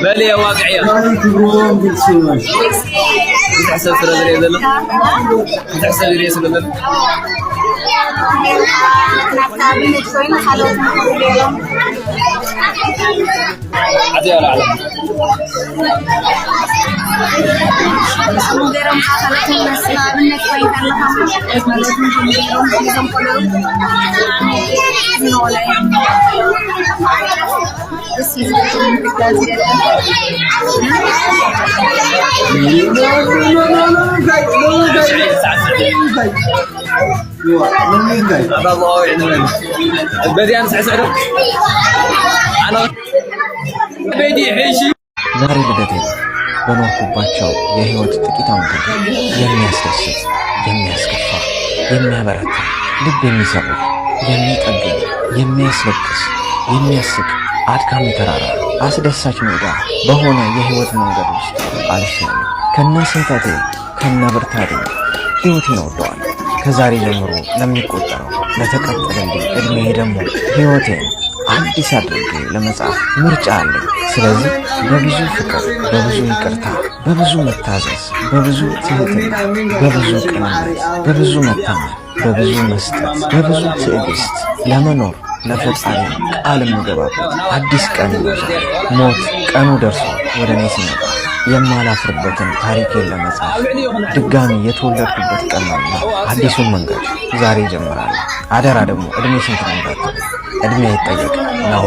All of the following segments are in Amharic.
بلي واقعية تحسب سر دري ذل تحسب دري سر ذل عزيز ولا علم مديرهم حصلت المسألة منك وين كان لها اسمه لازم مديرهم لازم كلهم نولا بس يزيدون بالتازير بدي أنا سعسعره أنا بدي عيشي ዛሬ ልደቴ በኖርኩባቸው የህይወት ጥቂት ዓመታት የሚያስደስት፣ የሚያስከፋ፣ የሚያበረታ፣ ልብ የሚሰብር፣ የሚጠግን፣ የሚያስለቅስ፣ የሚያስቅ፣ አድካሚ ተራራ፣ አስደሳች ሜዳ በሆነ የህይወት መንገድ ውስጥ አልፌያለሁ። ከነ ስህተቴ ከነ ብርታቴ ህይወቴን እወደዋለሁ። ከዛሬ ጀምሮ ለሚቆጠረው ለተቀጠለልኝ እድሜ ደግሞ ህይወቴን አዲስ አድርጌ ለመጻፍ ምርጫ አለኝ። ስለዚህ በብዙ ፍቅር፣ በብዙ ይቅርታ፣ በብዙ መታዘዝ፣ በብዙ ትህትና፣ በብዙ ቅንነት፣ በብዙ መታመን፣ በብዙ መስጠት፣ በብዙ ትዕግስት ለመኖር ለፈጣሪ ቃል የምገባበት አዲስ ቀን ይመጣል። ሞት ቀኑ ደርሶ ወደ እኔ ሲመጣ የማላፍርበትን ታሪኬን ለመጻፍ ድጋሚ የተወለድኩበት ቀን ነውና አዲሱን መንገድ ዛሬ ጀምራለሁ። አደራ ደግሞ እድሜ ስንት ነው እንዳትሉ፣ እድሜ አይጠየቅ ነው።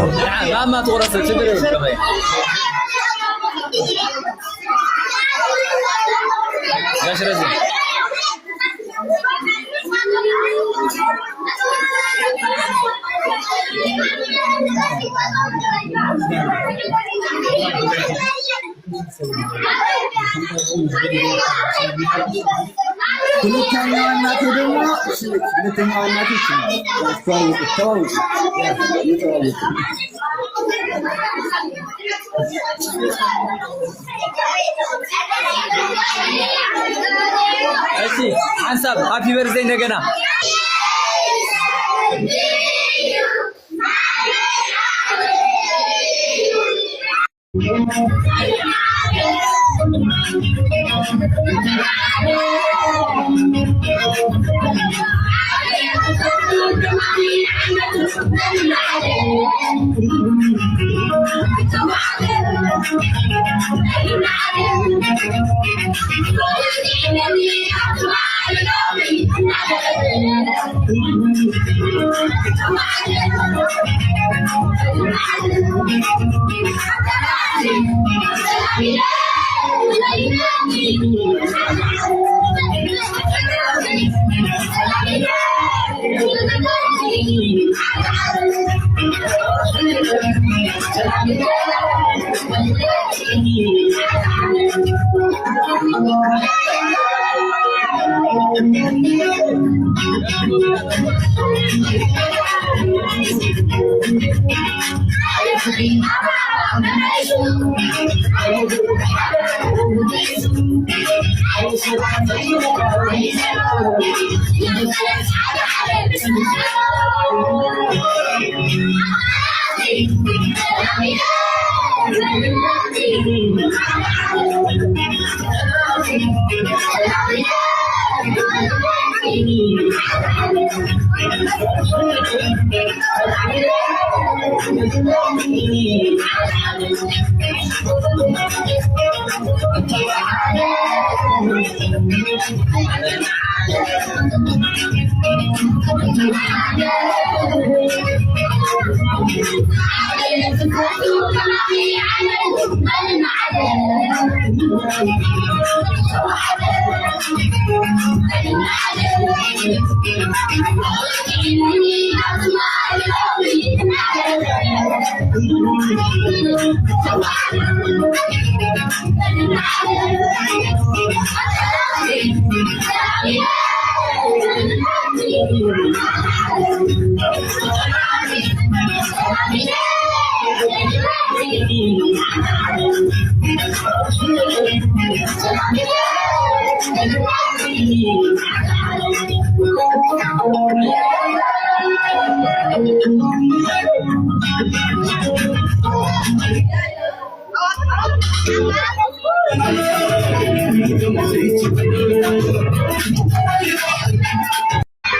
حسب هابي بيرثداي እንደገና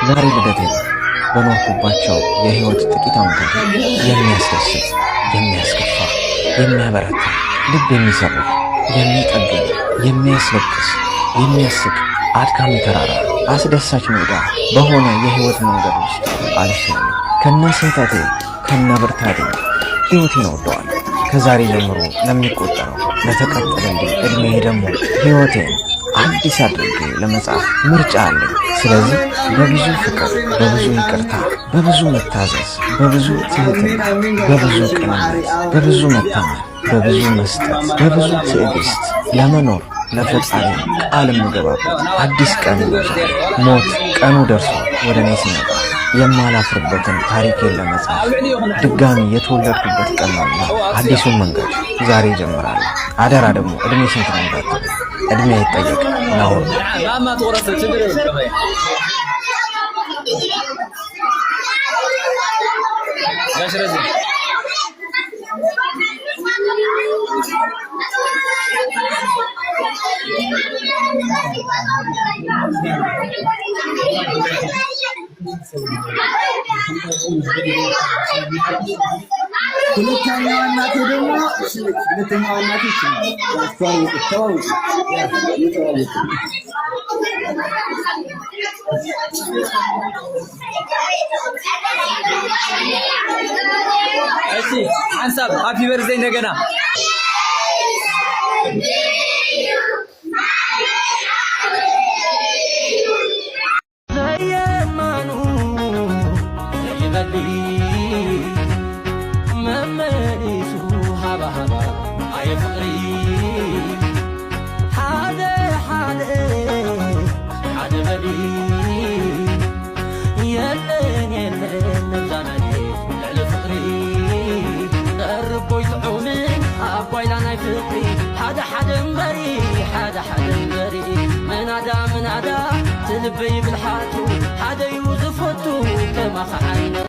ዛሬ ልደቴ ነው። በኖርኩባቸው የህይወት ጥቂት ዓመታት የሚያስደስት፣ የሚያስከፋ፣ የሚያበረታ፣ ልብ የሚሰብር፣ የሚጠግን፣ የሚያስለቅስ፣ የሚያስቅ፣ አድካሚ ተራራ፣ አስደሳች ሜዳ በሆነ የህይወት መንገድ ውስጥ አልፌያለሁ። ከነ ስህተቴ ከነ ብርታቴ ህይወቴን እወደዋለሁ። ከዛሬ ጀምሮ ለሚቆጠረው ለተቀጠለልኝ እድሜ ደግሞ ህይወቴን አዲስ አድርጌ ለመጻፍ ምርጫ አለኝ። ስለዚህ በብዙ ፍቅር፣ በብዙ ይቅርታ፣ በብዙ መታዘዝ፣ በብዙ ትህትና፣ በብዙ ቅንነት፣ በብዙ መታመን፣ በብዙ መስጠት፣ በብዙ ትዕግስት ለመኖር ለፈጣሪ ቃል የምገባበት አዲስ ቀን ነው ዛሬ። ሞት ቀኑ ደርሶ ወደ እኔ ሲመጣ የማላፍርበትን ታሪኬን ለመጻፍ ድጋሚ የተወለድኩበት ቀን ነውና አዲሱን መንገድ ዛሬ ጀምራለሁ። አደራ ደግሞ እድሜ ስንት ነው እንዳትሉ፣ እድሜ አይጠየቅ ነውር ነው። ሁለተኛዋ እናቴ ደግሞ ሁለተኛዋ እናቴ እሺ ሐሳብ ሃፒ በርዝዴይ እንደገና منادا تلبي بالحاتو حدا يوزفوتو كما خعينا